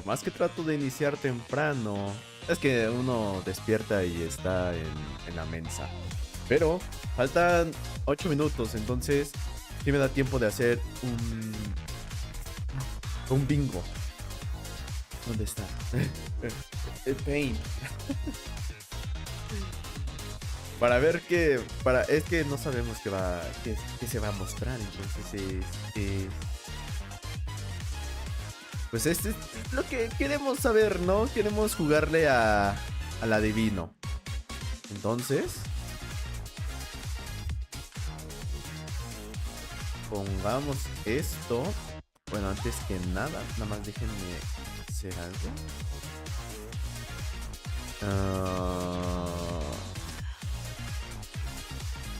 por más que trato de iniciar temprano, es que uno despierta y está en la mensa. Pero faltan 8 minutos, entonces sí me da tiempo de hacer un bingo. ¿Dónde está? El paint. Para ver qué. Es que no sabemos qué se va a mostrar. Entonces pues este es lo que queremos saber, ¿no? Queremos jugarle al adivino. Entonces, pongamos esto. Bueno, antes que nada más déjenme hacer algo.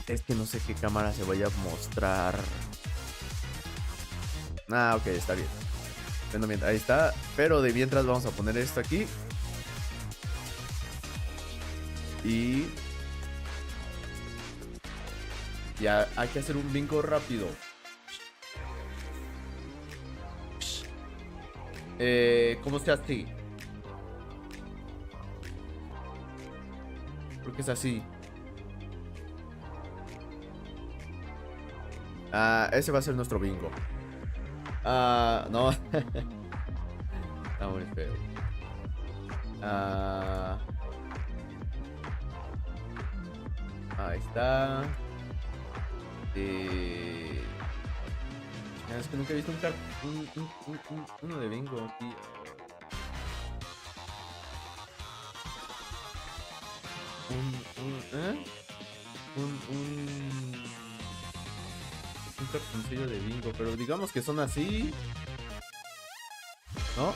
Es que no sé qué cámara se vaya a mostrar. Ok, está bien. Bueno, bien, ahí está. Pero de mientras vamos a poner esto aquí. Y ya hay que hacer un bingo rápido. ¿Cómo se hace? Creo que es así. Ese va a ser nuestro bingo. No. Está muy feo. Ahí está. Es que nunca he visto uno de bingo aquí. Un cartoncillo de bingo, pero digamos que son así, ¿no?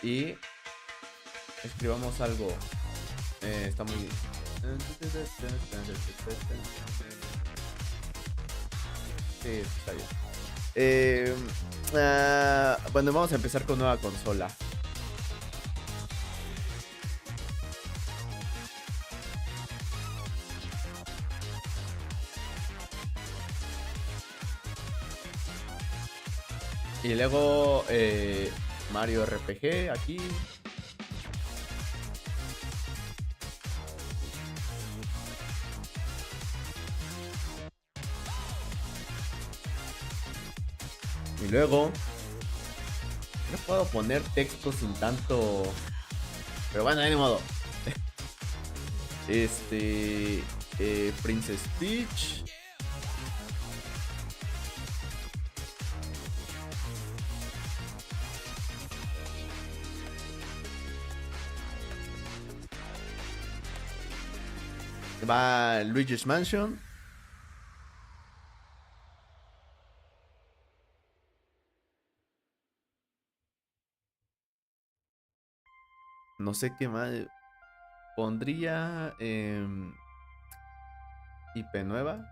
Y escribamos algo. Está muy... Sí, está bien. Bueno, vamos a empezar con nueva consola. Y luego Mario RPG aquí. Y luego no puedo poner texto sin tanto. Pero bueno, de ni modo. Princess Peach. Va Luigi's Mansion. No sé qué más. Pondría IP nueva.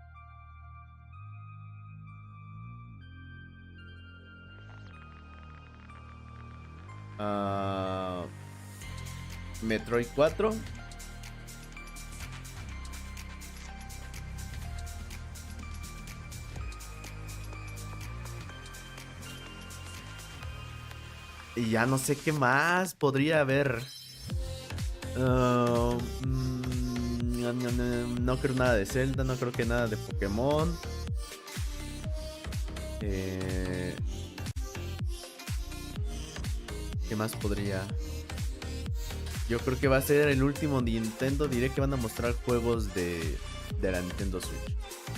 Metroid 4. Y ya no sé qué más podría haber. No creo nada de Zelda, no creo que nada de Pokémon. ¿Qué más podría? Yo creo que va a ser el último Nintendo. Diré que van a mostrar juegos de la Nintendo Switch.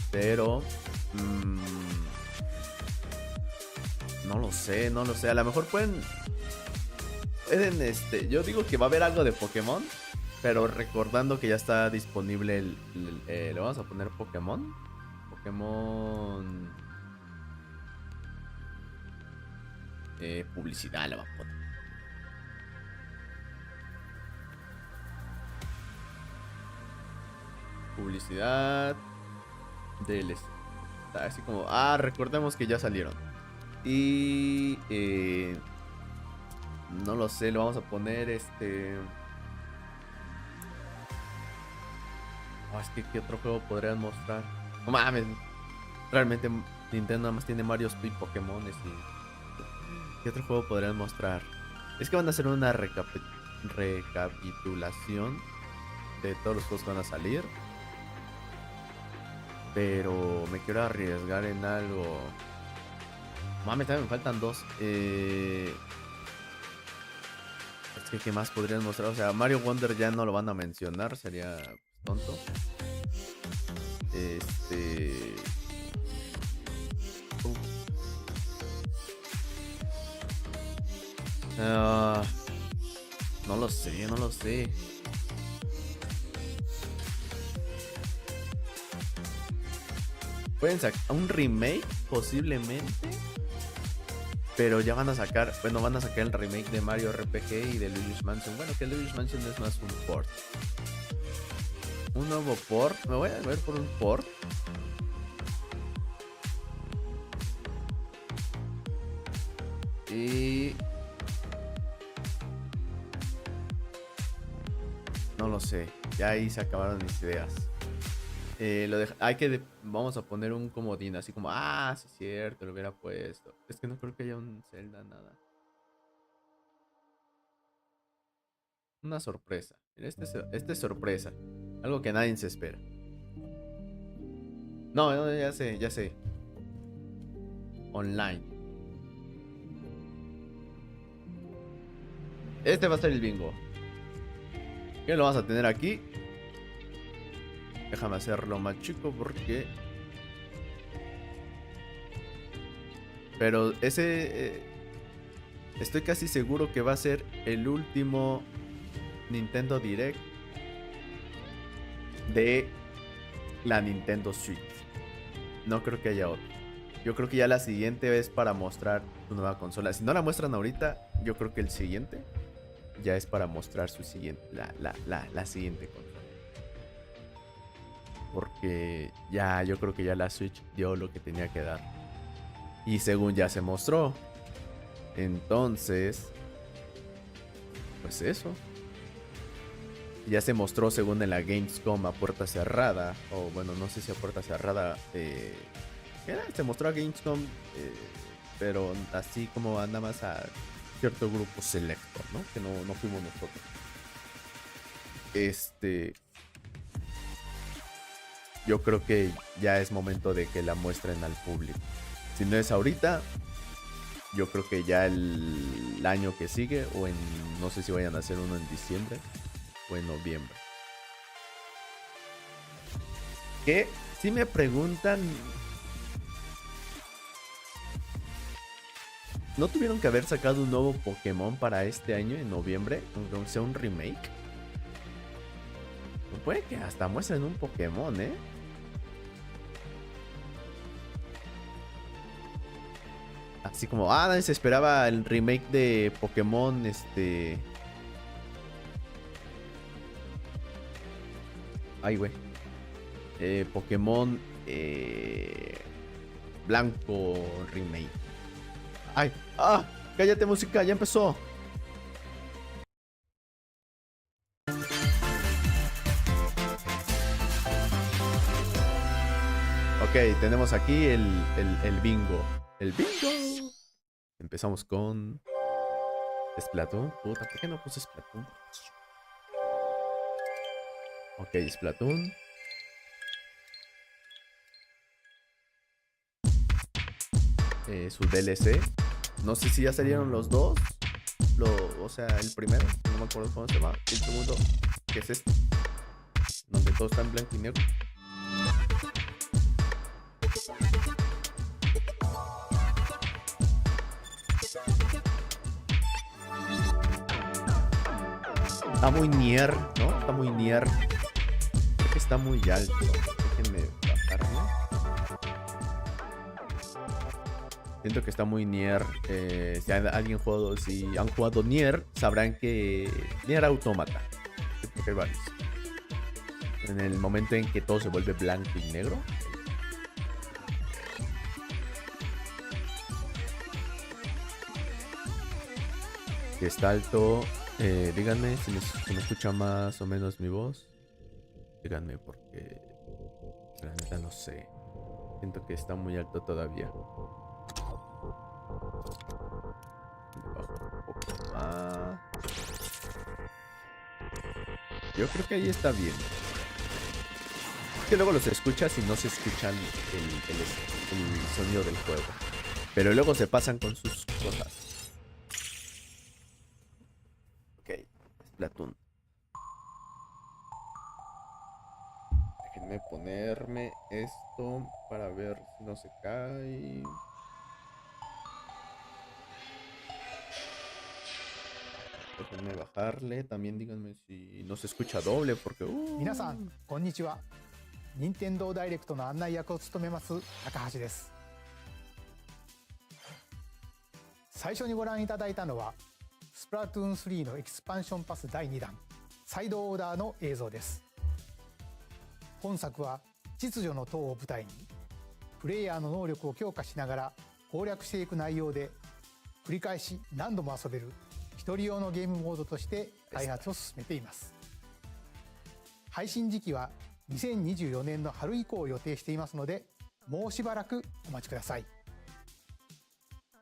Pero no lo sé. A lo mejor pueden yo digo que va a haber algo de Pokémon, pero recordando que ya está disponible le vamos a poner Pokémon. Publicidad le va a poner. Publicidad DLC. Así como, recordemos que ya salieron. Y no lo sé, lo vamos a poner es que ¿qué otro juego podrían mostrar? No mames. Realmente Nintendo nada más tiene Mario y Pokémon. ¿Qué otro juego podrían mostrar? Es que van a hacer una recapitulación de todos los juegos que van a salir. Pero me quiero arriesgar en algo. Mami, también me faltan dos. Es que ¿qué más podrían mostrar? O sea, Mario Wonder ya no lo van a mencionar. Sería tonto. Uh. No lo sé, no lo sé. Pueden sacar un remake posiblemente. Pero ya van a sacar, bueno, van a sacar el remake de Mario RPG y de Luigi's Mansion. Bueno, que Luigi's Mansion es más un port. Un nuevo port. Me voy a ver por un port. Y... no lo sé. Ya ahí se acabaron mis ideas. Vamos a poner un comodín, así como, sí es cierto, lo hubiera puesto. Es que no creo que haya un Zelda, nada. Una sorpresa. Este es sorpresa. Algo que nadie se espera. No, no, ya sé, ya sé. Online. Este va a ser el bingo. ¿Qué lo vas a tener aquí? Déjame hacerlo más chico porque... Pero ese... estoy casi seguro que va a ser el último Nintendo Direct de la Nintendo Switch. No creo que haya otro. Yo creo que ya la siguiente es para mostrar su nueva consola. Si no la muestran ahorita, yo creo que el siguiente ya es para mostrar su siguiente, la siguiente consola. Porque ya, yo creo que ya la Switch dio lo que tenía que dar. Y según ya se mostró. Entonces, pues eso. Ya se mostró según en la Gamescom a puerta cerrada. O bueno, no sé si a puerta cerrada. Se mostró a Gamescom. Pero así como anda más a cierto grupo selecto, ¿no? Que no fuimos nosotros. Yo creo que ya es momento de que la muestren al público. Si no es ahorita, yo creo que ya el año que sigue, o en, no sé si vayan a hacer uno en diciembre o en noviembre. Que si me preguntan, ¿no tuvieron que haber sacado un nuevo Pokémon para este año en noviembre? Aunque sea un remake. Puede que hasta muestren un Pokémon, ¿eh? Así como, nadie se esperaba el remake de Pokémon, Ay, güey. Pokémon Blanco remake. Ay, cállate música, ya empezó. Ok, tenemos aquí el bingo. El bingo. Empezamos con Splatoon. Puta, ¿por qué no puse Splatoon? Ok, Splatoon. Su DLC. No sé si ya salieron los dos. O sea, el primero. No me acuerdo cómo se llama. El segundo, que es este. Donde todo está en blanco y negro. Está muy near, ¿no? Está muy near. Creo que está muy alto. Déjenme bajarme. Siento que está muy near. Si han jugado Nier, sabrán que Nier Automata. Porque hay varios. En el momento en que todo se vuelve blanco y negro. Que está alto. Díganme si me escucha más o menos mi voz. Díganme porque la neta no sé. Siento que está muy alto todavía. Bajo un poco más. Yo creo que ahí está bien. Es que luego los escuchas y no se escuchan el sonido del juego. Pero luego se pasan con sus cosas. Ok, Splatoon. Déjenme ponerme esto para ver si no se cae. Déjenme bajarle. También díganme si no se escucha doble porque... 皆さんこんにちは。任天堂ダイレクトの案内役を務めます高橋です。最初にご覧いただいたのはスプラトゥーン3のエキスパンションパス第2弾サイドオーダーの映像です。本作は秩序の塔を舞台にプレイヤーの能力を強化しながら攻略していく内容で繰り返し何度も遊べる一人用のゲームモードとして開発を進めています。配信時期は2024年の春以降を予定していますのでもうしばらくお待ちください。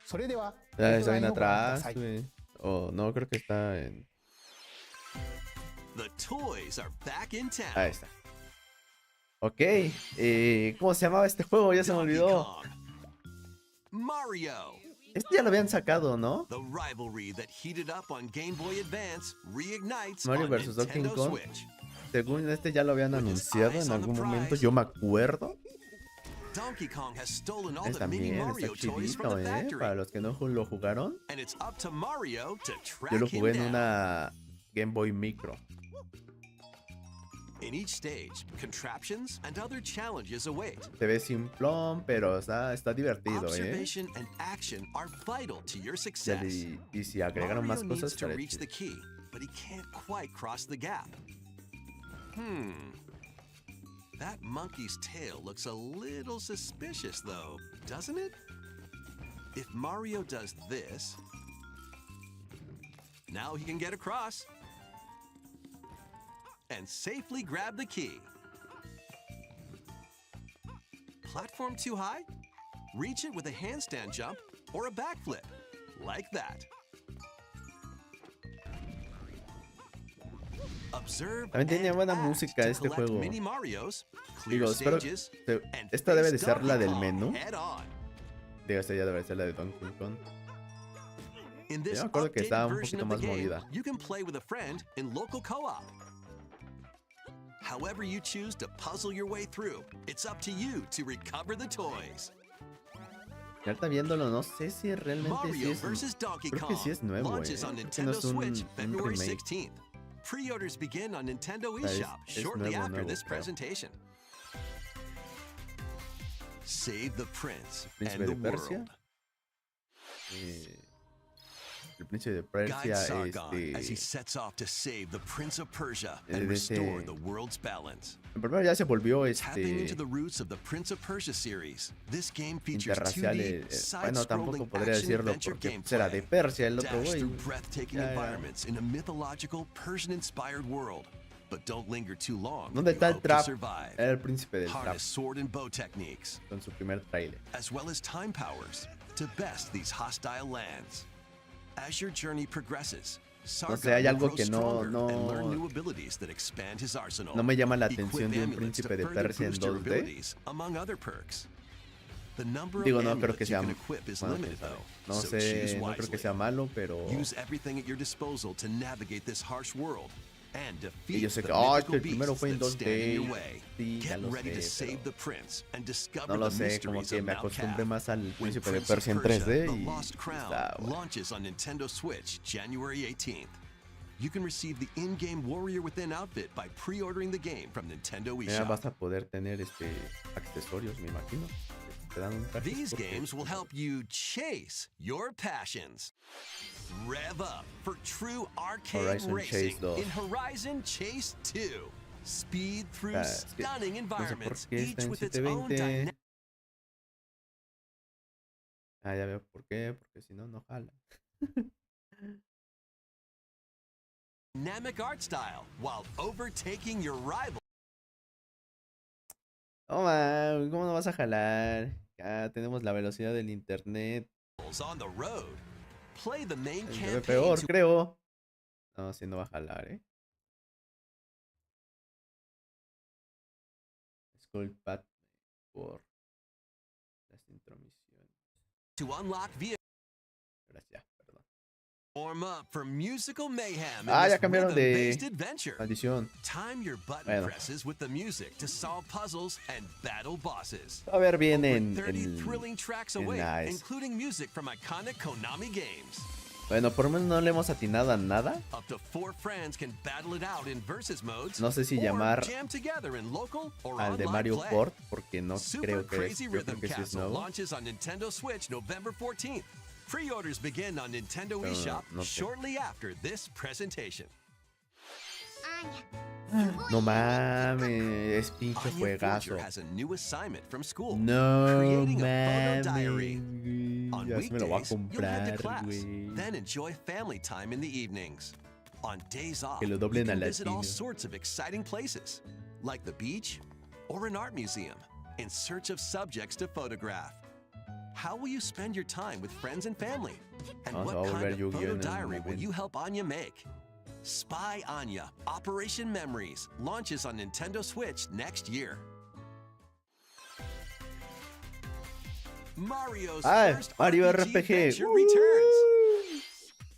それでは está bien atrás, güey. Oh, no, creo que está en... The toys are back in town. Ahí está. Ok, ¿cómo se llamaba este juego? Ya se me olvidó. Mario. Este ya lo habían sacado, ¿no? The rivalry that heated up on Game Boy Advance reignites Mario on vs. Donkey Nintendo Kong. Switch. Según este ya lo habían anunciado en algún momento, yo me acuerdo. Donkey Kong has stolen all the También mini está Mario toys from chidito, the factory. Para los que no lo jugaron. And it's up to Mario to track Yo lo him jugué en down. una Game Boy Micro. In each stage, contraptions and other challenges await. Se ve simplón, pero está divertido, Observation and action are vital to your Y success. si agregaron más Mario cosas, needs to estaría reach the chido. key, but he can't quite cross the gap. That monkey's tail looks a little suspicious though, doesn't it? If Mario does this, now he can get across and safely grab the key. Platform too high? Reach it with a handstand jump or a backflip, like that. Observe También tiene and buena act música to este collect juego. mini Marios, clear Digo, espero stages, and esta debe de face ser la Donkey del Kong menú. head on. Digo, esta ya debe ser la de Donkey Kong. In this Yo me acuerdo que estaba updated un version poquito of the más game, movida. you can play with a friend in local co-op. However you choose to puzzle your way through, it's up to you to recover the toys. Ya está viéndolo, no sé si realmente sí Mario es... vs. Donkey Creo que Kong sí es nuevo, launches on Creo que no Nintendo es un Switch February remake. 16th. Pre-orders begin on Nintendo sea, eShop es shortly nuevo, after this creo. presentation. Save the prince Príncipe and de the Persia. world. El príncipe de Guide Persia, Sargon as he sets off to save the Prince of Persia and de restore ese- the world's balance. el primero ya se volvió Tapping into the roots of the Prince of Persia series, this game features interracial. 2D, Bueno, tampoco side-scrolling podría action decirlo adventure porque será de gameplay. Persia el otro Dash güey. through breathtaking Ya, ya. environments in a mythological, Persian-inspired world. But don't linger too long. ¿Dónde if está you el hope to trap? survive. Era el príncipe del trap Harness sword and bow techniques, con su primer trailer. as well as time powers, to best these hostile lands. As your journey progresses, No sé, Sargon hay will algo grow que stronger no and learn new abilities that expand his arsenal. no me llama la Equip atención de un amulets to príncipe de further Persia en boost your 2D. abilities, among other perks. The number Digo, of no creo que amulets you sea can equip is bueno, limited quién sabe. though, No so choose sé, no creo que wisely. sea malo, pero Use everything at your disposal to navigate this harsh world and y defeat yo sé the que mythical el primero beasts fue en that stand in 2D. your way. Sí, ya Get lo ready to sé, save the pero prince and discover no lo the sé, como mysteries que of me Mount acostumbré Cap. más al When príncipe de Prince of Persia en Persia, 3D The y Lost Crown está bueno. launches on Nintendo Switch January 18th. You can receive the in-game Warrior Within outfit by pre-ordering the game from Nintendo Ya vas eShop. a poder tener accesorios, me imagino. Te dan un traje These porque- games will help you chase your passions. Rev up for true arcade Horizon racing Chase 2. in Horizon Chase 2. Speed through Es que stunning no sé por environments, qué está each en with its own 720. dynamic Ah, ya veo por qué, porque si no, no jala. art style while overtaking your rivals No, man, ¿cómo no vas a jalar? Ya tenemos la velocidad del internet. on the road. Play the main Se ve campaign peor, to creo. No, si no va a jalar, Disculpad por las intromisiones. To unlock vehicles. Gracias, perdón. Warm up for musical mayhem in Ah, ya this cambiaron de rhythm-based adventure. maldición. Time your button Bueno. presses with the music to solve puzzles and battle bosses. A ver bien Over en 30 thrilling tracks en away, la including music from iconic Konami games. Bueno, por lo menos no le hemos atinado a nada. Up to 4 friends can battle it out in versus modes. No sé si or llamar jam together in local or al de online Mario play. Port, porque no Super creo que es, Crazy yo creo Rhythm que sí es Castle nuevo. launches on Nintendo Switch November 14th. Pre-orders begin on Nintendo Pero eShop no sé. shortly after this presentation. No mames, es pinche Anya juegazo. Forger has a new assignment from school. No creating a mames, photo diary. güey. On Ya se me lo voy a weekdays, you'll head to comprar, class, güey. then enjoy family time in the evenings. On days off, Que lo you doblen can a visit all latino. sorts of exciting places, like the beach or an art museum, in search of subjects to photograph. How will you spend your time with friends and family? And Vamos a what kind volver of Yu-Gi-Oh photo en un diary will momento. you help Anya make? Spy Anya Operation Memories launches on Nintendo Switch next year. Mario's first Mario RPG RPG. adventure returns.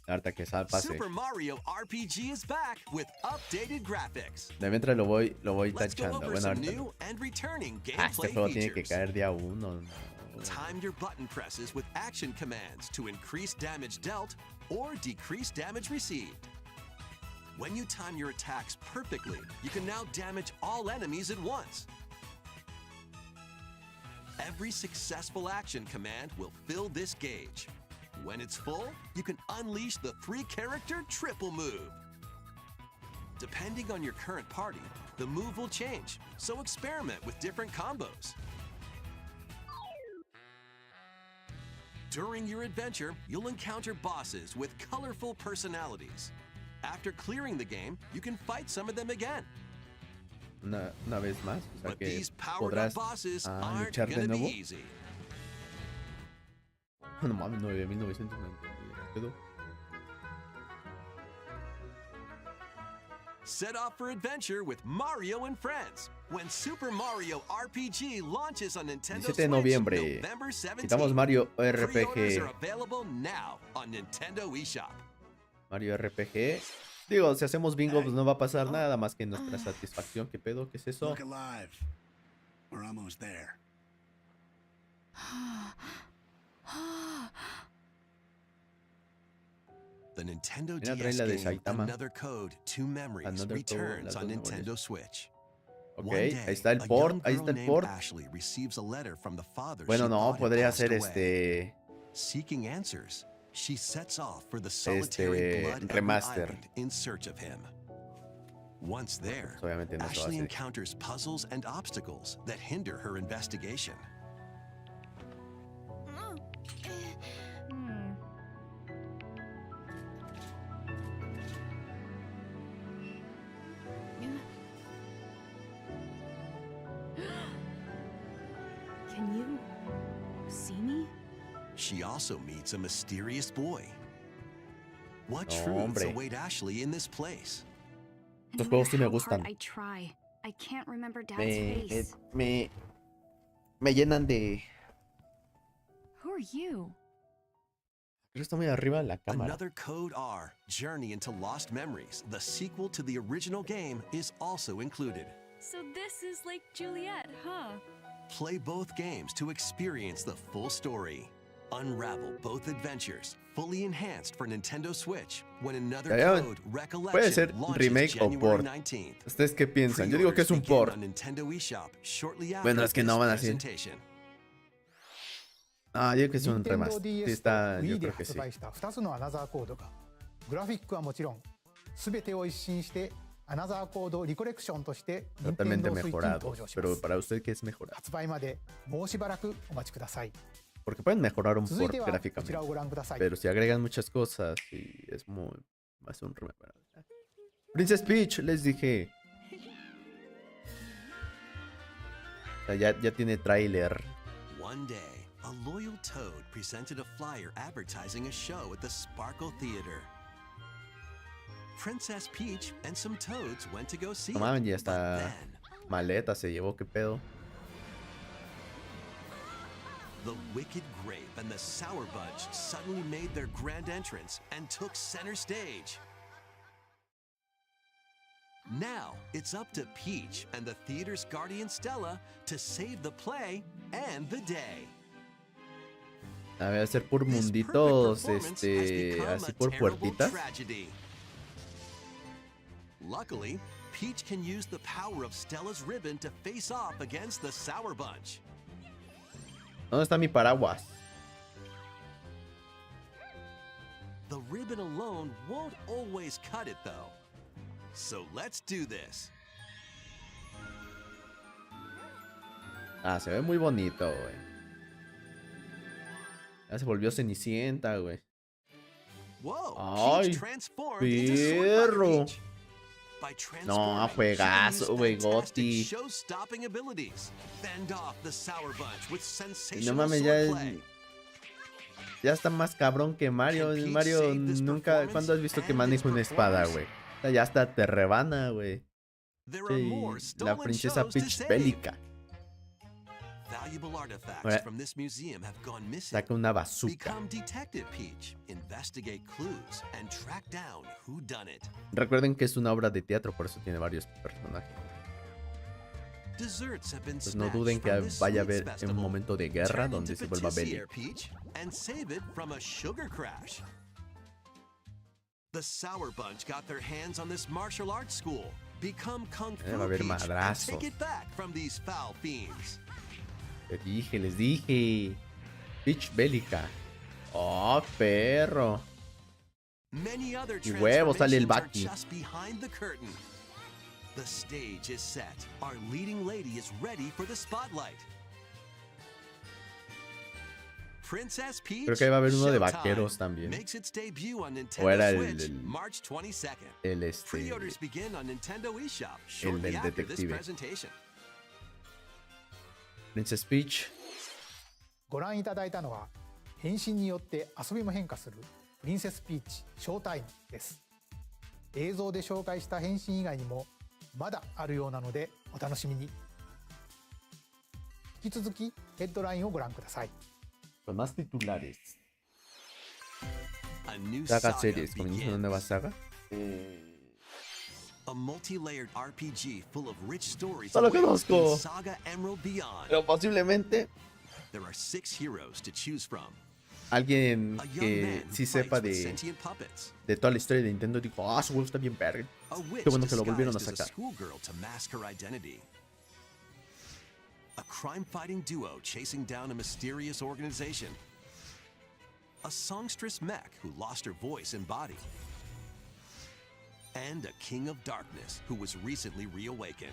Ahorita que sal pase. Super Mario RPG is back with updated graphics. De mientras lo voy Let's go tachando. over Bueno, some ahorita. new and returning Este gameplay juego tiene que features. caer día uno. No. Time your button presses with action commands to increase damage dealt or decrease damage received. When you time your attacks perfectly, you can now damage all enemies at once. Every successful action command will fill this gauge. When it's full, you can unleash the 3-character triple move. Depending on your current party, the move will change, so experiment with different combos. During your adventure, you'll encounter bosses with colorful personalities. After clearing the game, you can fight some of them again. Una vez más. O sea But que these powered podrás up bosses aren't luchar de gonna be nuevo. easy. No mames, 9.990. ¿Quedó? Set off for adventure with Mario and Friends when Super Mario RPG launches on Nintendo 17 de Switch noviembre. November 17th. Quitamos Mario Pre-orders RPG. are available now on Nintendo eShop. Mario RPG. Digo, si hacemos bingo, pues no va a pasar nada más que nuestra satisfacción. ¿Qué pedo? ¿Qué es eso? Look alive. We're almost there. The Nintendo Mira, trae DS la de game Saitama. Another Code, Two Memories Another Code, returns las on dos Nintendo memorias. Switch. Ok, One day, ahí está el a port. young Ahí girl está el named port. Ashley receives a letter from the father Bueno, she no, thought had podría passed ser away. Seeking answers, she sets off for the solitary Este, Blood Every remaster. Island in search of him. Once there, Pues obviamente no se va a Ashley hacer. encounters puzzles and obstacles that hinder her investigation. Can you see me? She also meets a mysterious boy. What No, truths hombre. await Ashley in this place? Estos No juegos sí matter me how hard gustan. I try, I can't remember Dad's Me, face. me llenan de... Who are you? Creo que está muy arriba de la cámara. Another Code R, Journey into Lost Memories, the sequel to the original game, is also included. So this is like Juliet, huh? Play both games to experience the full story. Unravel both adventures, fully enhanced for Nintendo Switch, when Another Ya, ya. Code Puede ser Recollection launches remake o January port. 19th. ¿Ustedes qué piensan? Yo digo que es un Pre-orders port. begin on Nintendo eShop shortly after Bueno, es que no this van a ser. presentation. Ah, yo creo que es un Nintendo remaster. Sí, DS とestá, yo Wii で creo que 発 sí. 売した2つのアナザーコードがグラフィックはもちろん全てを一新してアナザーコードリコレクションとして Totalmente Nintendo Switch に mejorado. 登場しま Pero す para usted, ¿qué es mejorado? 発売までもうしばらくお待ちください Porque pueden mejorar un 続い port てはこち gráficamente. らをご覧ください Pero si agregan muchas cosas y es muy... Va a ser un remake. Princess Peach, les dije. O sea, ya tiene tráiler. One day, a loyal toad presented a flyer advertising a show at the Sparkle Theater. Princess Peach and some toads went to go see No it. mames, ya But está. then, Maleta se llevó, qué pedo. The wicked grape and the sour budge suddenly made their grand entrance and took center stage. Now it's up to Peach and the theater's guardian Stella to save the play and the day. A ver, hacer por This munditos, perfect performance has become así a por terrible puertitas. tragedy. Luckily, Peach can use the power of Stella's ribbon to face off against the Sour Bunch. ¿Dónde está mi paraguas? The ribbon alone won't always cut it, though. So let's do this. Ah, se ve muy bonito, güey. Ya se volvió Cenicienta, güey. Whoa! Ay, Peach transformed into Swordfighter perro. Peach. By No, transforming, juegazo, she güey, used fantastic Goti. show-stopping abilities. Fend off the Sour Bunch with No sensational mames, ya, swordplay. ya está más cabrón que Mario. Can Peach Mario save this nunca. performance ¿Cuándo has visto que and maneja this una espada, performance? güey? O sea, ya hasta te rebana, güey. There are Sí, more la stolen princesa shows to Peach save. bélica. Valuable artifacts Ouais. from this museum have gone missing. Saca una bazooka. Become Detective Peach, investigate clues, and track down who done it. Recuerden que es una obra de teatro, por eso tiene varios personajes. Desserts have been Pues no snatched duden que from this vaya a sweets haber un festival. momento de guerra Turn donde into se vuelva Patissier, bélico. Peach, and save it from a sugar crash. The Sour Bunch got their hands on this martial arts school. Become Kung Fu va a haber Peach and madrazos. take it back from these foul fiends. Les dije. Peach bélica. Oh, perro. Many other Y huevo, sale el transformations are Baki. just behind the curtain. The stage is set. Our leading lady is ready for the spotlight. Princess Peach. Creo que va a haber uno de Showtime vaqueros también. Makes its debut on O Nintendo era Switch el- March 22nd. El Pre-orders begin on Nintendo eShop shortly del after this detective. presentation. Princess Peach. ご覧いただいたのは変身によって遊びも変化するプリンセスピーチショータイムです。映像で紹介した変身以外にもまだあるようなのでお楽しみに。引き続きヘッドラインをご覧ください。 Los más titulares. A new Saga saga series. Comienza una nueva begins. saga. A multi-layered RPG full of rich stories No lo awaits conozco. in Saga Emerald Beyond. Pero posiblemente There are 6 heroes to choose from. alguien A young que man who sí fights sepa with de, sentient puppets. de toda la historia de Nintendo dijo, ah, su juego está bien verga. A witch Qué bueno que lo volvieron a disguised as a sacar. schoolgirl to mask her identity. A crime-fighting duo chasing down a mysterious organization. A songstress mech who lost her voice and body. And a king of darkness who was recently reawakened.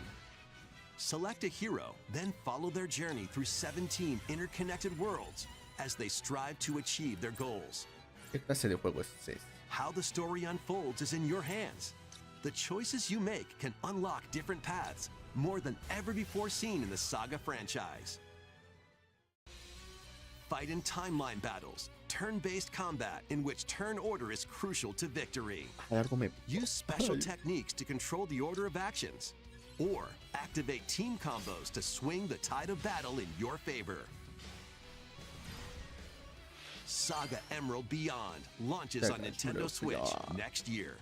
Select a hero, then follow their journey through 17 interconnected worlds as they strive to achieve their goals. ¿Qué clase de juego es ese? How the story unfolds is in your hands. The choices you make can unlock different paths, more than ever before seen in the Saga franchise. Fight in timeline battles, turn-based combat in which turn order is crucial to victory. Hay algo me... Use special techniques to control the order of actions, or activate team combos to swing the tide of battle in your favor. Saga Emerald Beyond launches on Saga Nintendo Emerald Switch Beyond. next year.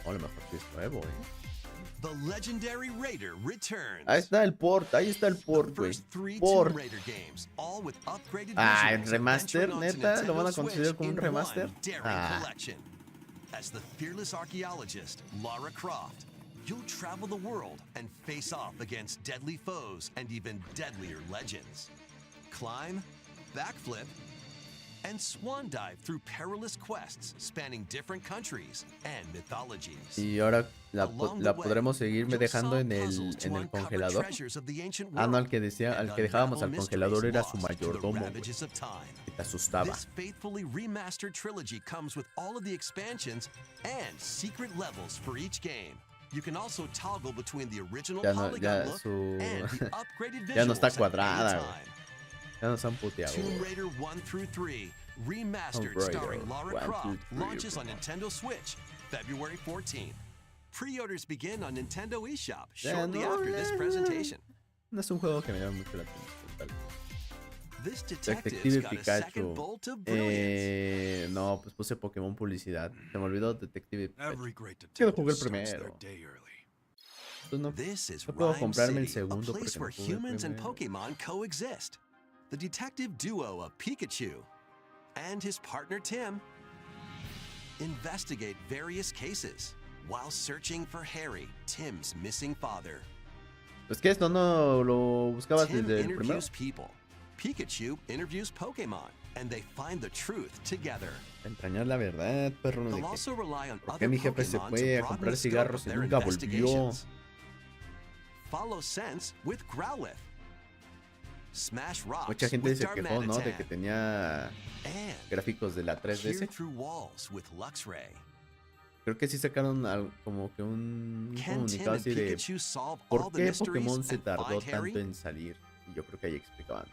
Oh, a lo mejor que es nuevo, The legendary Raider returns. Ahí está el port, The güey. first 3 Port. Tomb Raider games, all with upgraded Ah, visuals, remaster, adventuring onto neta, ¿lo van a Nintendo considerar Switch como un in remaster? one daring Ah. collection. As the fearless archaeologist, Lara Croft, you'll travel the world and face off against deadly foes and even deadlier legends. Climb, backflip, and swan dive through perilous quests spanning different countries and mythologies. Y ahora la Along the way, podremos seguirme you'll dejando solve en puzzles to el uncover congelador. treasures of the ancient Ah, no, world al que decía, and al que dejábamos unravel al mysteries congelador era lost su to the mayordomo, güey, ravages of time. que te asustaba. This faithfully remastered trilogy comes with all of the expansions and secret levels for each game. You can also toggle between the original Ya no, polygon ya look su... and the upgraded visuals ya no está at any cuadrada, güey. time. Ya nos han puteado, Tomb güey. Raider 1 through 3, remastered Tomb Raider starring Lara 1 Croft, through 3, launches on Nintendo Switch February 14th. Pre-orders begin on Nintendo eShop Ya shortly no, after this presentation. No es un juego que me llama mucho la atención. Tal. This detective's Detective got a second Pikachu. bolt of brilliance. No, pues puse Pokémon Publicidad. Se me olvidó Detective Pikachu. Every great Quiero jugar detective el starts their primero. day early. Pues no, This is no puedo Rhyme comprarme el City, a segundo place porque no where jugué el humans and primero. Pokemon coexist. The detective duo of Pikachu and his partner Tim investigate various cases while searching for Harry, Tim's missing father. Es que esto no lo buscabas Tim desde el primero. interviews people. Pikachu interviews Pokemon, and they find the truth together. Entrañar la verdad, perro. No They'll de que. also rely on ¿Por other qué mi jefe se Pokemon fue to a broaden comprar the scope cigarros of y their nunca volvió? investigations. Follow Sense with Growlithe. Smash Rocks Mucha gente with se quejó, ¿no? De que Darmanitan. tenía And gráficos de la Peer 3DS. through walls with Luxray. Creo que sí sacaron como que un Can Tim comunicado and así de Pikachu solve all por the qué mysteries Pokémon se and tardó find Harry? tanto en salir. Y yo creo que ahí explicaban.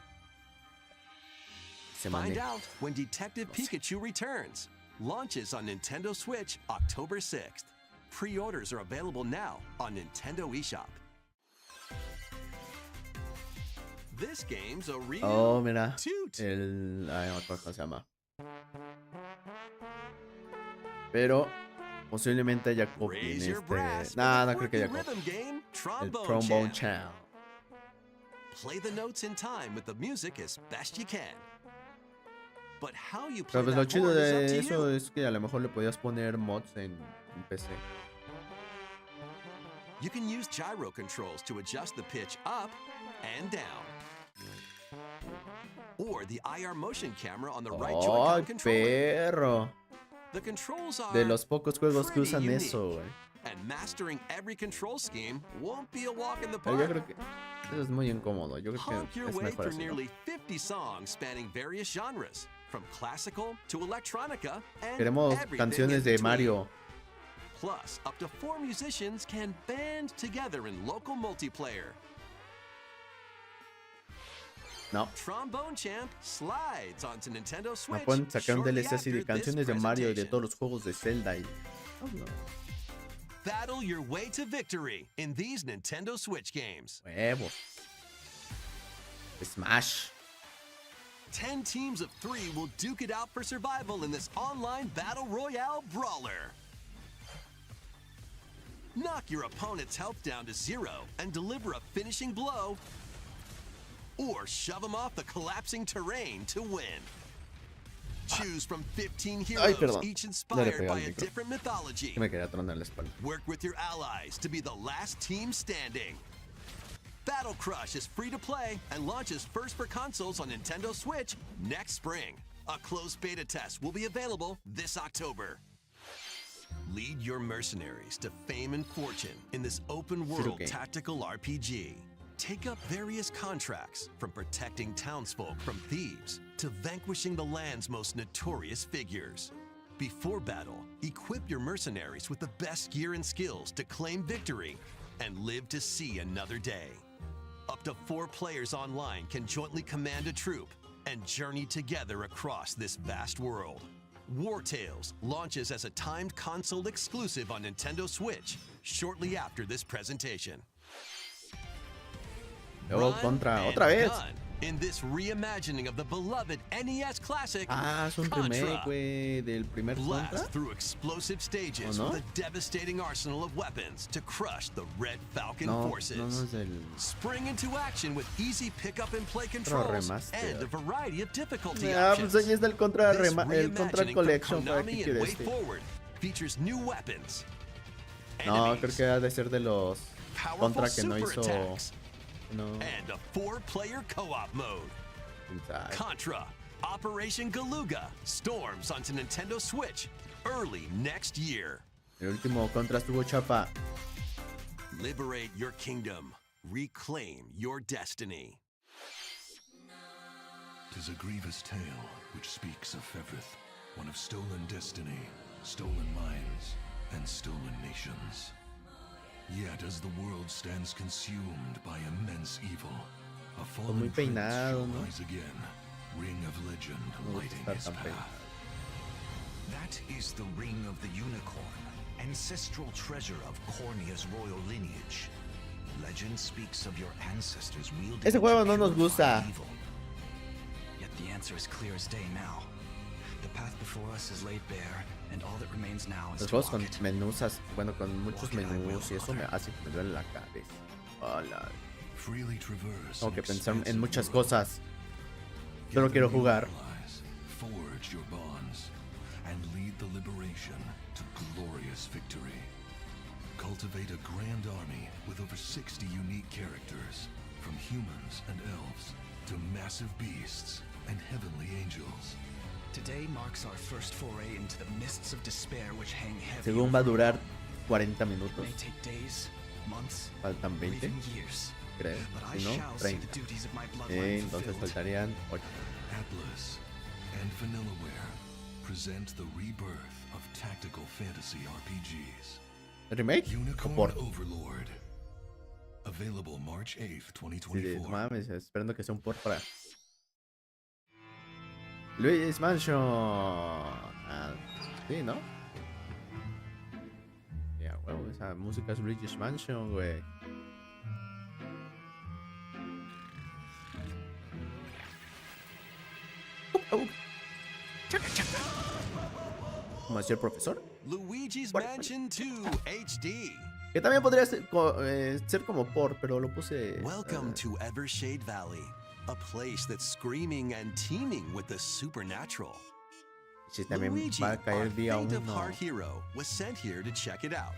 Se Find maneja. out when Detective No sé. Pikachu returns. Launches on Nintendo Switch October 6th. Pre-orders are available now on Nintendo eShop. This game's a real Oh, mira. toot. Ay, no me acuerdo cómo se llama. Pero posiblemente haya copien Raise your brass este. with the No creo que quirky haya copien. rhythm game, El Trombone Trombone Champ. Champ. Play the notes in time with the music as best you can. But how you play Pero pues lo that chido chord is up de to eso you. es que a lo mejor le podías poner mods en PC. You can use gyro controls to adjust the pitch up and down. Or the IR motion camera on the right ¡Ay, Joy-Con controller. perro! The controls are De los pocos juegos que pretty usan unique, eso, güey. and mastering every control scheme won't be a walk in the Pero yo park. creo que eso es muy incómodo. Yo creo Honk que your es way mejor through así, ¿no? nearly 50 songs spanning various genres, from classical to electronica and Queremos everything canciones in de between. Mario. Plus, up to 4 musicians can band together in local multiplayer. No. Trombone Champ slides onto Nintendo No Switch. pueden sacar un shortly DLC así de after this canciones de Mario y de presentation. todos los juegos de Zelda. Y... Oh, no. Battle your way to victory in these Nintendo Switch games. Huevos. Smash. 10 teams of 3 will duke it out for survival in this online battle royale brawler. Knock your opponent's health down to 0 and deliver a finishing blow, or shove them off the collapsing terrain to win. Choose from 15 heroes, perdón. each Ya le inspired pegué al by a micro. different mythology. Que me quería tronar la espalda. Work with your allies to be the last team standing. Battle Crush is free to play and launches first for consoles on Nintendo Switch next spring. A closed beta test will be available this October. Lead your mercenaries to fame and fortune in this open world Okay. tactical RPG. Take up various contracts, from protecting townsfolk from thieves to vanquishing the land's most notorious figures. Before battle, equip your mercenaries with the best gear and skills to claim victory and live to see another day. Up to 4 players online can jointly command a troop and journey together across this vast world. War Tales launches as a timed console exclusive on Nintendo Switch shortly after this presentation. Luego Run contra and otra vez. gun in this reimagining of the beloved NES classic Ah, es un Contra. remake, güey, del primer Contra. Blast through explosive stages ¿O no? with a devastating arsenal of weapons to crush the Red Falcon No, forces. no, no es del... Spring into action with easy pick-up and play controls remaster. and a variety of difficulty Ah, options. pues ahí está el Contra, This el Contra reimagining Collection. from ¿Para Konami qué and quiere Way este? Forward features new weapons, No, enemies, creo que ha de ser de los powerful Contra que no super hizo. attacks, No, and a 4-player co-op mode. quién sabe. Contra, Operation Galuga storms onto Nintendo Switch early next year. El último Contra estuvo chapa. Liberate your kingdom. Reclaim your destiny. 'Tis a grievous tale which speaks of Fevrith, one of stolen destiny, stolen minds, and stolen nations. Yet as the world stands consumed by immense evil, a muy fallen prince peinado, shall ¿no? rise again, ring of legend Me gusta lighting estar his tan path. peinado. That is the Ring of the Unicorn, ancestral treasure of Cornia's royal lineage. Legend speaks of your ancestors wielding Ese it juego to no nos purify gusta. evil. The answer is clear as day now. The path before us is laid bare, and all that remains now is Los to juegos walk con it. menús, bueno, con muchos menús y eso me hace que me duele la cabeza. Hola. Freely traverse Tengo an que pensar en expansive muchas world. cosas. Solo Gather quiero new jugar. allies, forge your bonds, and lead the liberation to glorious victory. Cultivate a grand army with over 60 unique characters, from humans and elves to massive beasts and heavenly angels. Today marks our first foray into the mists of despair which hang heavy. Según va a over durar all. 40 It minutos. may take days, months, Faltan or 20, even years. creo. But I Si no, shall see 30. the duties of my bloodline Entonces fulfilled. faltarían 8. Atlas and Vanillaware present the rebirth of tactical fantasy RPGs. ¿Remake? ¿O Unicorn port? Overlord. Available March 8th, Sí, 2024. no mames, esperando que sea un port para Luigi's Mansion. Ah, sí, ¿no? Ya, huevo, esa música es Luigi's Mansion, güey. ¿Cómo decía el profesor? Luigi's What? Mansion 2 HD. Que también podría ser como port, pero lo puse. Welcome to Evershade Valley, a place that's screaming and teeming with the supernatural. Sí, también Luigi, va a caer our día faint 1. of heart hero, was sent here to check it out.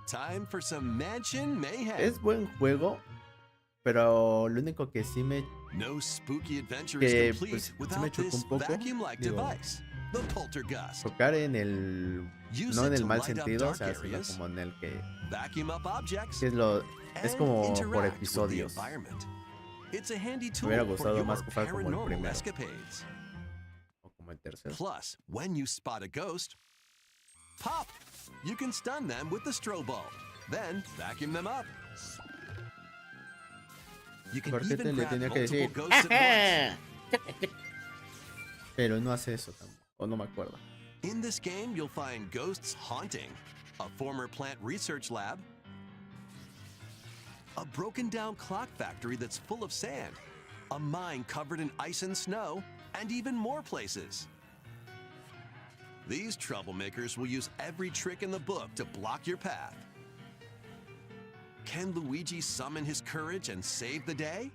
Time for some mansion mayhem. Es buen juego, pero lo único que sí me No spooky adventure que, is complete pues, sí me without chocó this un poco, vacuum-like digo, device, the poltergust. tocar en el Use no en it el to mal light up sentido, o dark sea, sino areas, como en el que vacuum up objects, sí es and como por interact with the episodios. environment. It's a handy Me hubiera tool for gustado your más que fuera como el paranormal primero escapades. o como el tercero. Plus, when you spot a ghost, pop! You can stun them with the strobe bulb, then vacuum them up. You can ¿Por qué even le grab tenía que multiple decir? ghosts at once. Pero no hace eso tampoco, o no me acuerdo. In this game, you'll find ghosts haunting, a former plant research lab, a broken down clock factory that's full of sand, a mine covered in ice and snow, and even more places. These troublemakers will use every trick in the book to block your path. Can Luigi summon his courage and save the day?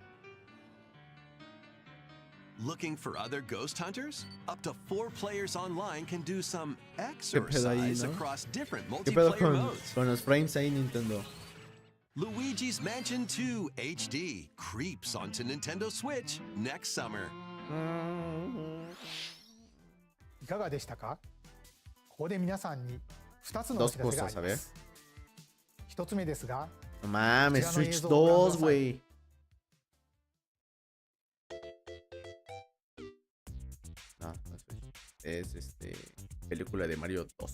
Looking for other ghost hunters? Up to 4 players online can do some pedo ahí, exercise no? across different ¿Qué pedo multiplayer modes. con los frames ahí, Nintendo? Luigi's Mansion 2 HD creeps onto Nintendo Switch next summer. いかがでしたか？ここで皆さんに2つのお知らせがあります。1つ目ですが、 No mames, こちらの映 Switch 像をご覧くだ 2, さい。 güey. No, no es Switch. Es película de Mario 2.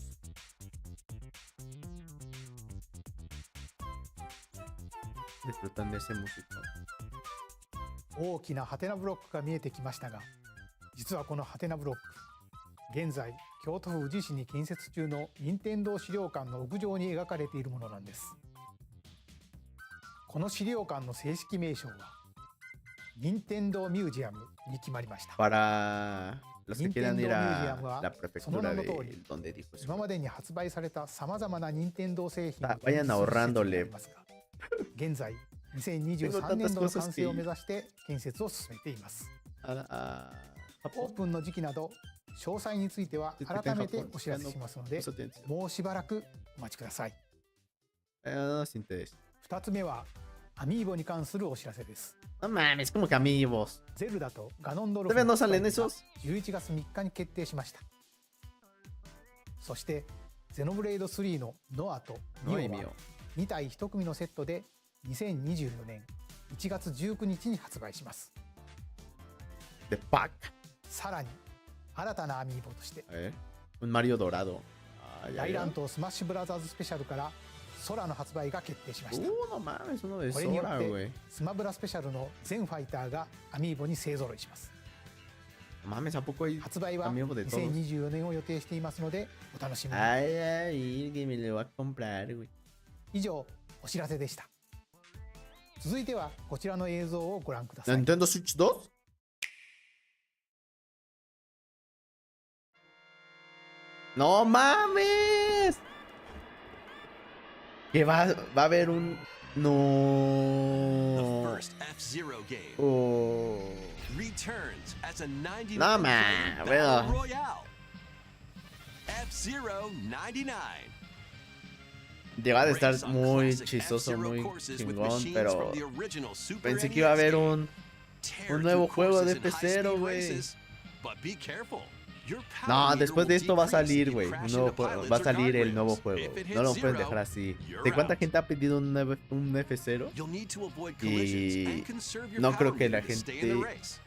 Disfrutan de ese músico. 大きなハテナブロックが見えてきましたが、実はこのハテナブロック、現在京都府宇治市に建設中の任天堂資料館の屋上に描かれているものなんです。この資料館の正式名称は任天堂ミュージアムに決まりました。 Para los que quieran ir a Nintendo la prefectura de Museum donde dijo eso. 今までに発売されたさまざまな任天堂製品を vayan ahorrándole. 現在2023年度の完成を目指して建設を進めています。オープンの時期など詳細については改めてお知らせしますので、もうしばらくお待ちください。2つ目はアミーボに関するお知らせです。 No mames, como que amigos. ゼルダとガノンドルフ ¿Todavía の no 発売 salen が esos? 11月3日に決定しました。そしてゼノブレイド3のノアとニオは2体1組のセットで2024年1月19日に発売します。 De pack. さらに新たなアミーボとして Un Mario dorado. 大乱闘スマッシュブラザーズスペシャルから空の発売が決定しました。 No mames, uno de これによっ Sora, て güey. スマブラスペシャルの全ファイターがアミーボに勢ぞろいします。 No mames, ¿a poco hay 発売は amiibo de todos? 2024年を予定していますのでお楽しみに。 Ay, ay, que me lo va a comprar, güey. 以上お知らせでした。続いてはこちらの映像をご覧ください。 ¿Nintendo Switch 2? ¡No mames! Que va a haber un... The No. first F-Zero game Oh. returns as a 99 No, player man, battle well. royale. F-Zero 99. Llega de estar Race on muy classic chistoso, F-Zero muy courses with chingón, machines pero from the original Super pensé que iba a haber NES un Tear nuevo through juego de courses in F-Zero, high-speed güey. races, but be careful. Your power No, meter después de will esto va a decrease if salir, you güey. crash Un nuevo into juego. pilots Va a or salir el guardrails. nuevo juego. If it No lo hits pueden zero, dejar así. you're ¿De cuánta out. gente ha pedido un F0? You'll need to avoid collisions Y and conserve your no power creo que meter la to stay in the gente race.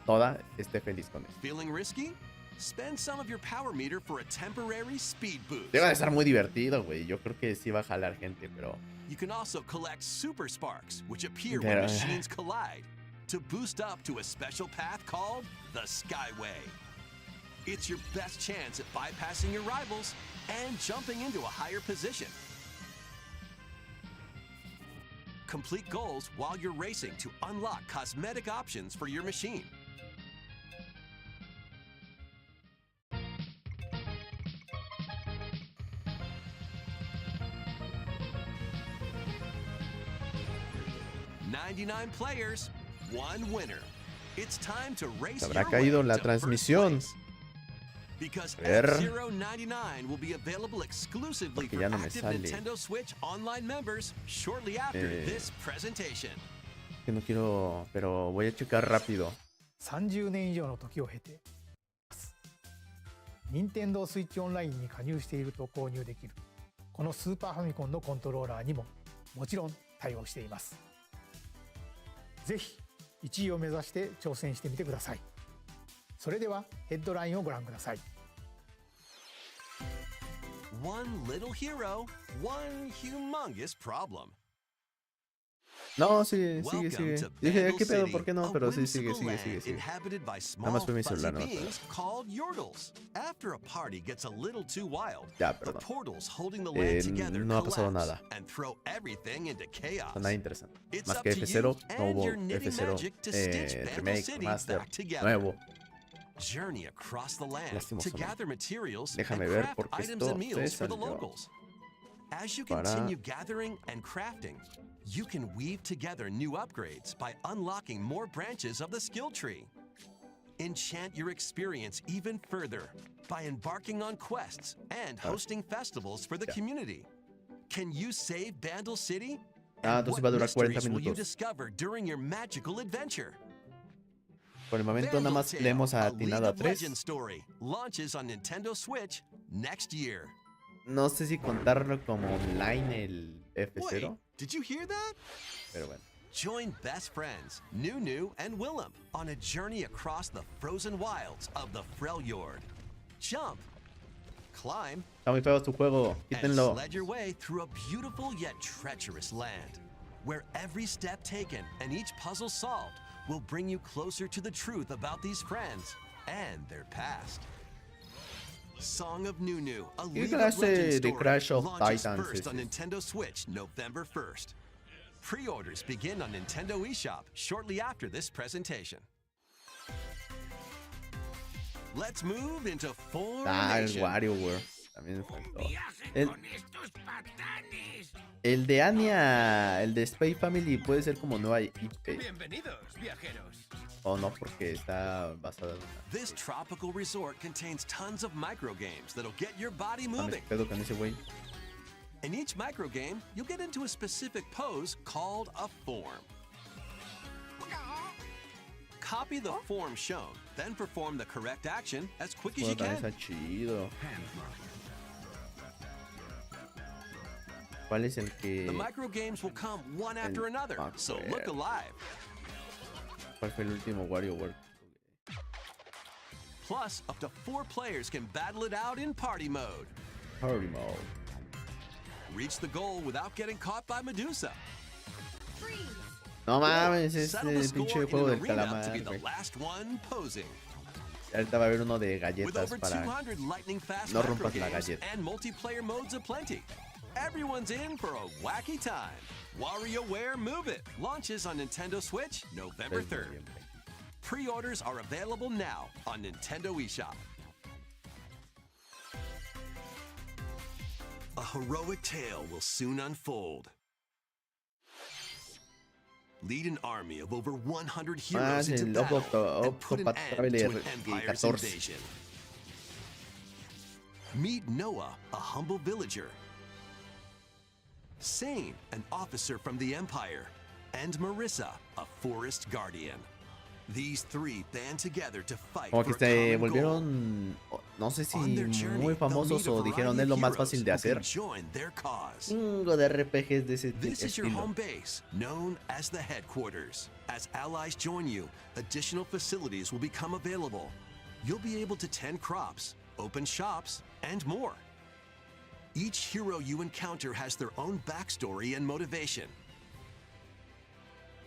toda esté feliz con eso. Feeling risky? Spend some of your power meter for a temporary speed boost. Debe de estar muy divertido, güey. Yo creo que sí va a jalar gente, pero... You can also collect super sparks, which appear Pero- when machines collide, to boost up to a special path called the Skyway. It's your best chance at bypassing your rivals and jumping into a higher position. Complete goals while you're racing to unlock cosmetic options for your machine. "99 players, one winner. It's time to race ¿Habrá your caído way la to first transmisión? place. Because A ver. F-Zero 99 will be available exclusively Porque for ya no me active sale. Nintendo Switch online members shortly after this presentation. Que no quiero... Pero voy a checar rápido. 30年以上の時を経て任天堂スイッチオンラインに加入していると購入できるこのスーパーファミコンのコントローラーにももちろん対応しています。ぜひ1位を目指して挑戦してみてください。それではヘッドラインをご覧ください。 One little hero, one humongous problem. No, sigue, Welcome sigue. to Dije, Vandal ¿qué pedo? City, ¿Por qué no? a Pero sí, whimsical sigue. land inhabited by Nada más small fue mi fuzzy celular, no, beings called Yordles. After a party gets a little too wild, Ya, the perdón. portals holding the land together no ha pasado collapse nada. and throw everything into chaos. Nada interesante. It's Más up que to F0, you no and hubo your knitting F0 magic to stitch Vandal remake, City master, back together. nuevo. Journey across the land to Lastimosamente. gather materials Déjame and ver craft porque items esto and meals se for the salió locals. As you para- continue gathering and crafting, you can weave together new upgrades by unlocking more branches of the skill tree. Enchant your experience even further by embarking on quests and hosting festivals for the Ya. community. Can you save Vandal City? Ah, And entonces what va a durar 40 mysteries will you minutos. discover during your magical adventure? Por el momento nada más le hemos a League atinado a of 3. Legends story launches on Nintendo Switch next year. No sé si contarlo como online el Wait, F0, did you hear that? pero bueno. Join best friends Nunu and Willem on a journey across the frozen wilds of the Freljord. Jump, climb, Está muy feo su juego, and quítenlo. sled your way through a beautiful yet treacherous land, where every step taken and each puzzle solved will bring you closer to the truth about these friends and their past. Song of Nunu, a League of clase Legends de story, Crash of launches Titans first es on ese? Nintendo Switch November 1st. Pre-orders begin on Nintendo eShop shortly after this presentation. Let's move into Ah, el Formation. WarioWare. También me faltó. El de Anya, el de Spy Family puede ser como nueva IP. Bienvenidos, viajeros. O no, porque está basada en una. This tropical resort contains tons of microgames that'll get your body Mames, moving. pedo con ese güey. In each microgame, you'll get into a specific pose called a form. Copy the form shown, then perform the correct action as quick as Bueno, you también can. está chido. ¿Cuál es el que...? The microgames will come one after another, so look alive. ¿Cuál fue el último WarioWare? Plus, up to 4 players can battle it out in party mode. Party mode. Reach the goal without getting caught by Medusa. No mames, es Settle the el score pinche in juego an del arena to be calamar, the güey. last one posing. Ahorita va a haber uno de With galletas over para... 200 lightning fast No rompas la microgames galleta. and multiplayer modes aplenty. Everyone's in for a wacky time. WarioWare Move It launches on Nintendo Switch November 3rd. Pre-orders are available now on Nintendo eShop. A heroic tale will soon unfold. Lead an army of over 100 heroes into el battle and put an Octopath end to Traveler an empire's 14. invasion. Meet Noah, a humble villager. Sane, an officer from the Empire. And Marissa, a forest guardian. These three band together to fight Como que for a se common goal. volvieron, no sé si On their journey, muy they'll famosos meet a o dijeron variety es lo of más heroes fácil de who can hacer. join their cause. Chingo de RPGs de ese This is your estilo. home base, known as the headquarters. As allies join you, additional facilities will become available. You'll be able to tend crops, open shops, and more. Each hero you encounter has their own backstory and motivation.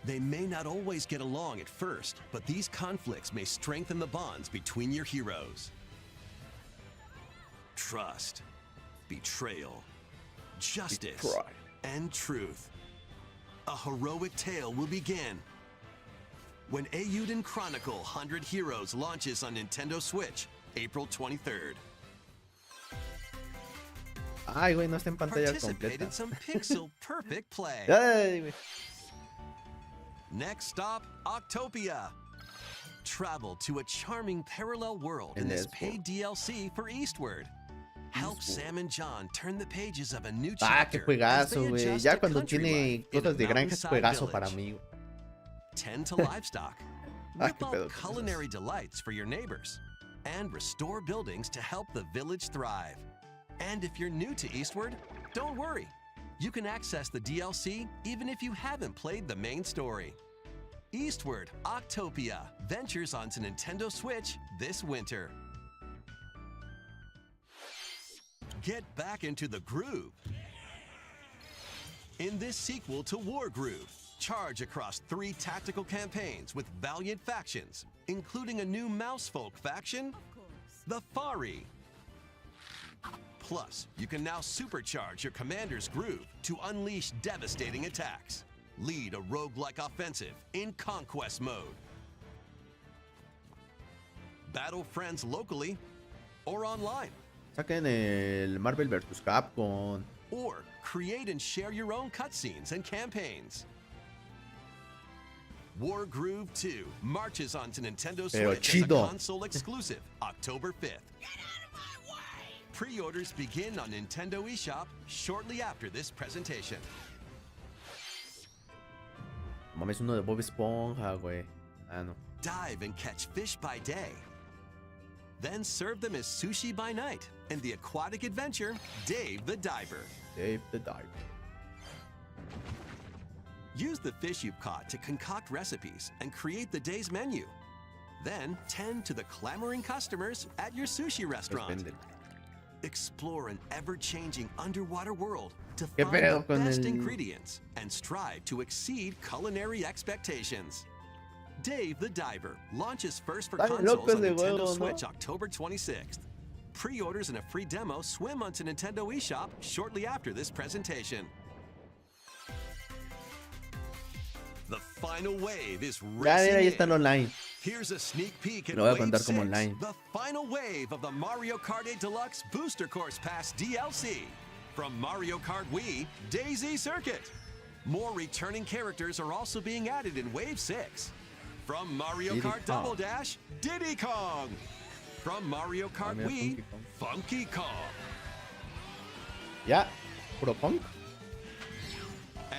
They may not always get along at first, but these conflicts may strengthen the bonds between your heroes. Trust, betrayal, justice, Betray. and truth. A heroic tale will begin when Eiyuden Chronicle 100 Heroes launches on Nintendo Switch, April 23rd. Ay, güey, no está en pantalla Participate completa. in some pixel perfect play. Ay, güey. Next stop, Octopia. Travel to a charming parallel world in En this Lesbo. paid DLC for Eastward. Help Sam and John turn the pages of a new Ah, qué chapter as juegazo, they güey. adjust Ya to cuando country tiene life in a cosas de granja es mountainside juegazo para village. mí, güey. Tend to livestock. Ah, Whip qué up pedo con culinary delights for your neighbors. And restore buildings to help the village thrive. And if you're new to Eastward, don't worry. You can access the DLC even if you haven't played the main story. Eastward Octopia ventures onto Nintendo Switch this winter. Get back into the groove. In this sequel to War Groove, charge across 3 tactical campaigns with valiant factions, including a new Mousefolk faction, the Fari. Plus, you can now supercharge your commander's groove to unleash devastating attacks. Lead a roguelike offensive in conquest mode. Battle friends locally or online. Saquen el Marvel vs. Capcom. Or create and share your own cutscenes and campaigns. War Groove 2 marches onto Nintendo Pero Switch as a chido. console exclusive October 5th. Pre-orders begin on Nintendo eShop shortly after this presentation. Mames, uno de Bob Esponja, güey. Ah, no. Dive and catch fish by day. Then serve them as sushi by night in the aquatic adventure Dave the Diver. Dave the Diver. Use the fish you've caught to concoct recipes and create the day's menu. Then tend to the clamoring customers at your sushi Los restaurant. venden. Explore an ever-changing underwater world to ¿Qué find pedo the con best el- ingredients and strive to exceed culinary expectations. Dave the Diver launches first for Están consoles locos on de Nintendo huevo, ¿no? Switch October 26th. Pre-orders and a free demo swim onto Nintendo eShop shortly after this presentation. The final wave is Ya, mira, racing ahí in. están online. Here's a sneak peek at Lo voy a Wave contar como 6, online. the final wave of the Mario Kart 8 Deluxe Booster Course Pass DLC. From Mario Kart Wii, Daisy Circuit. More returning characters are also being added in Wave 6. From Mario Diddy Kart Kong. Double Dash, Diddy Kong. From Mario Kart mira, Wii, Funky Funky Kong. Ya, puro punk.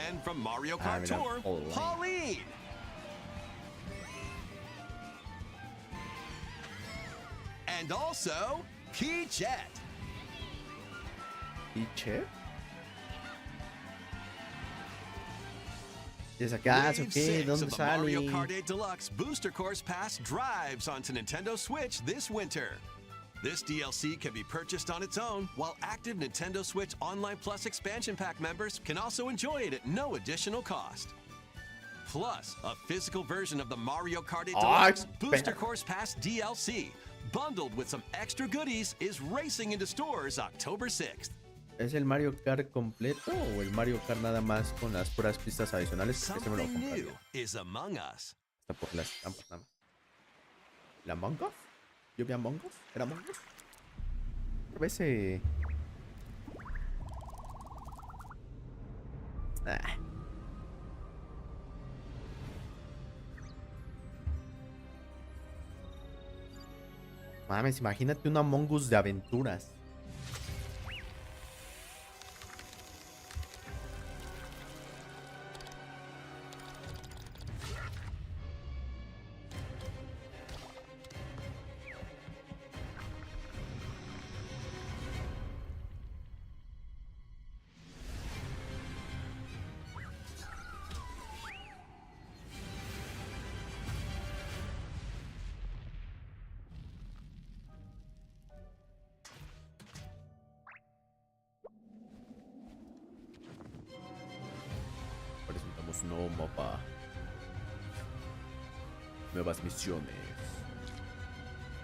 And from Mario Kart mira, Tour, Pauline. Pauline. And also, Key Jet. ¿Y che? ¿Y sacas o Wave qué? 6 ¿Dónde of the Mario sale? Kart 8 Deluxe Booster Course Pass drives onto Nintendo Switch this winter. This DLC can be purchased on its own, while active Nintendo Switch Online Plus expansion pack members can also enjoy it at no additional cost. Plus, a physical version of the Mario Kart 8 Ay, Deluxe Booster perro. Course Pass DLC, bundled with some extra goodies, is racing into stores October 6th. ¿Es el Mario Kart completo o el Mario Kart nada más con las puras pistas adicionales? Porque se me lo Something new compraría. is among us. Está por las estampas nada más. ¿La Among Us? ¿Yo vi Among Us? ¿Era Among Us? A veces... Ah. Mames, imagínate un Among Us de aventuras. Presentamos un nuevo mapa. Nuevas misiones.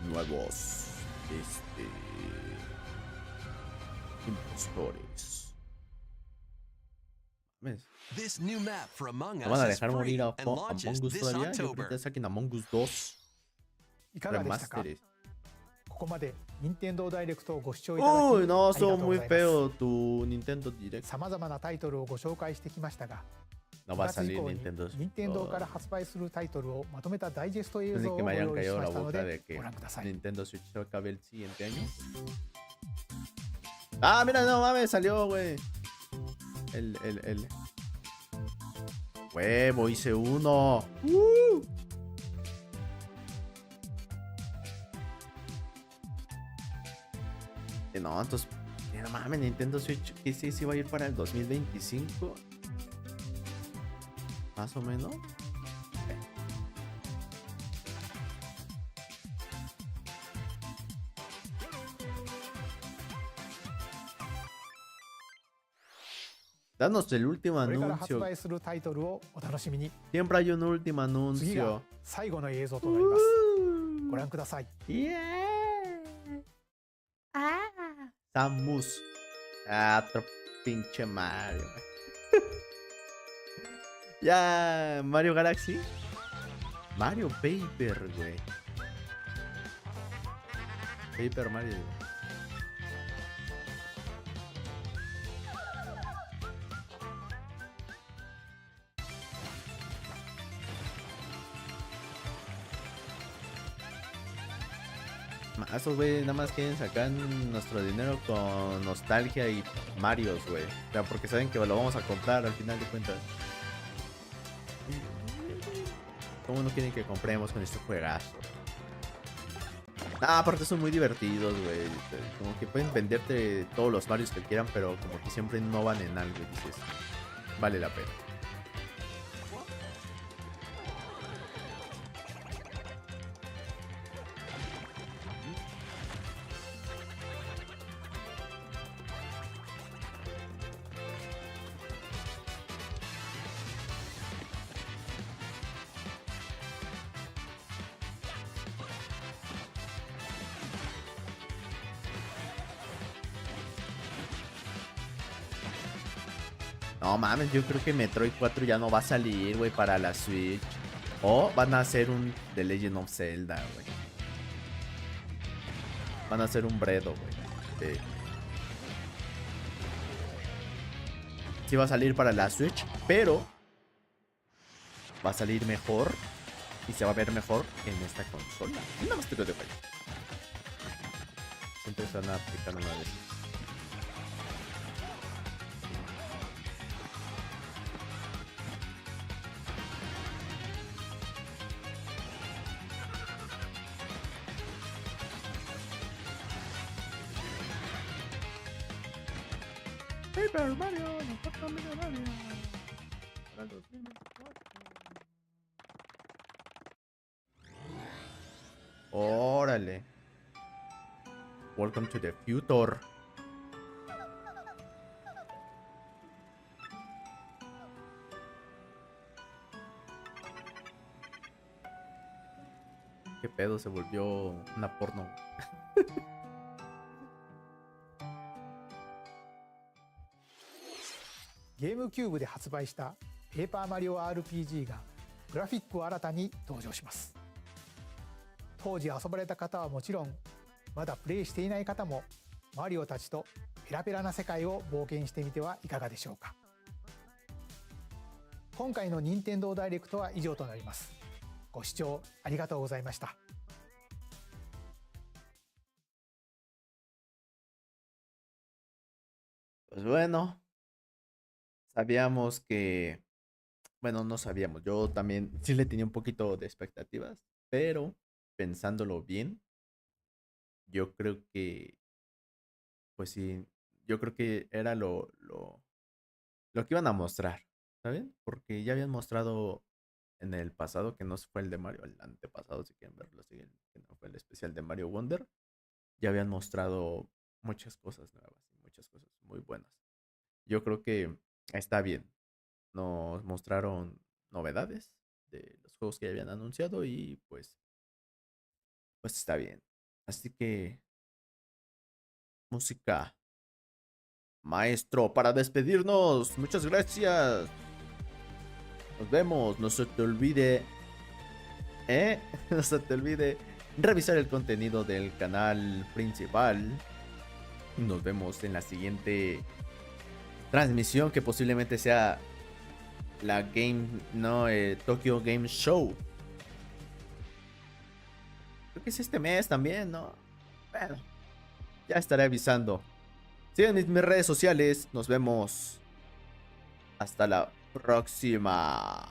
Nuevos. Impostores. Mames. This new map for Among ¿No van a Us is dejar morir free a and launches Among Us this todavía? Yo creo que October. ya saquen Among Us 2 いかがでしたか。 remasteres. ここまで任天堂ダイレクトをご視聴いただきあり Uy, が no, とう estuvo ご muy ざいます。 feo tu Nintendo Direct. さまざまなタイトルをご紹介してきましたが、 No 9 va a 月以 salir 降に Nintendo. 任天堂から発売するタイトルをまとめたダイジェスト映 No 像 es を que ご me hayan 用意し callado ま la したの boca で de que ご覧ください。 Nintendo Switch se acabe el siguiente año. Ah, mira, no mames, salió, güey. El huevo, hice uno. No, entonces, no mames, Nintendo Switch, ¿qué sí va a ir para el 2025? Más o menos. Danos el último これから発 anuncio. 売するタイトルをお楽しみに。 Siempre hay un último 次が anuncio. 最後の映像となります。ご覧ください。 Yeah. Samus. Ah, otro pinche Mario. Ya, Mario Galaxy. Mario Paper, güey. Paper Mario. Esos güey nada más quieren sacar nuestro dinero con nostalgia y Marios, güey. O sea, porque saben que lo vamos a comprar al final de cuentas. ¿Cómo no quieren que compremos con este juegazo? Ah, aparte son muy divertidos, güey. Como que pueden venderte todos los Marios que quieran, pero como que siempre innovan en algo y dices, vale la pena. No mames, yo creo que Metroid 4 ya no va a salir, güey, para la Switch. O van a hacer un The Legend of Zelda, güey. Van a hacer un Bredo, güey. Sí. Sí va a salir para la Switch, pero va a salir mejor y se va a ver mejor en esta consola. Nada más te lo dejo ahí. Siempre se van a aplicar una vez. Paper Mario, nos toca millonario. Para el 2024. Órale. Welcome to the future. ¿Qué pedo? Se volvió una porno. ゲームキューブで発売したペーパーマリオ RPG がグラフィックを新たに登場します。当時遊ばれた方はもちろん、まだプレイしていない方もマリオたちとペラペラな世界を冒険してみてはいかがでしょうか。今回の任天堂ダイレクトは以上となります。ご視聴ありがとうございました。Pues bueno, sabíamos que, bueno, no sabíamos, yo también sí le tenía un poquito de expectativas, pero pensándolo bien, yo creo que, pues sí, yo creo que era lo que iban a mostrar, ¿saben? Porque ya habían mostrado en el pasado, que no fue el de Mario, el antepasado, si quieren verlo, sí, que no fue el especial de Mario Wonder, ya habían mostrado muchas cosas nuevas y muchas cosas muy buenas. Yo creo que está bien. Nos mostraron novedades de los juegos que ya habían anunciado y pues está bien. Así que música, maestro, para despedirnos. Muchas gracias. Nos vemos. No se te olvide, no se te olvide revisar el contenido del canal principal. Nos vemos en la siguiente transmisión, que posiblemente sea la Tokyo Game Show. Creo que es este mes también, ¿no? Bueno, ya estaré avisando. Sigan mis redes sociales. Nos vemos. Hasta la próxima.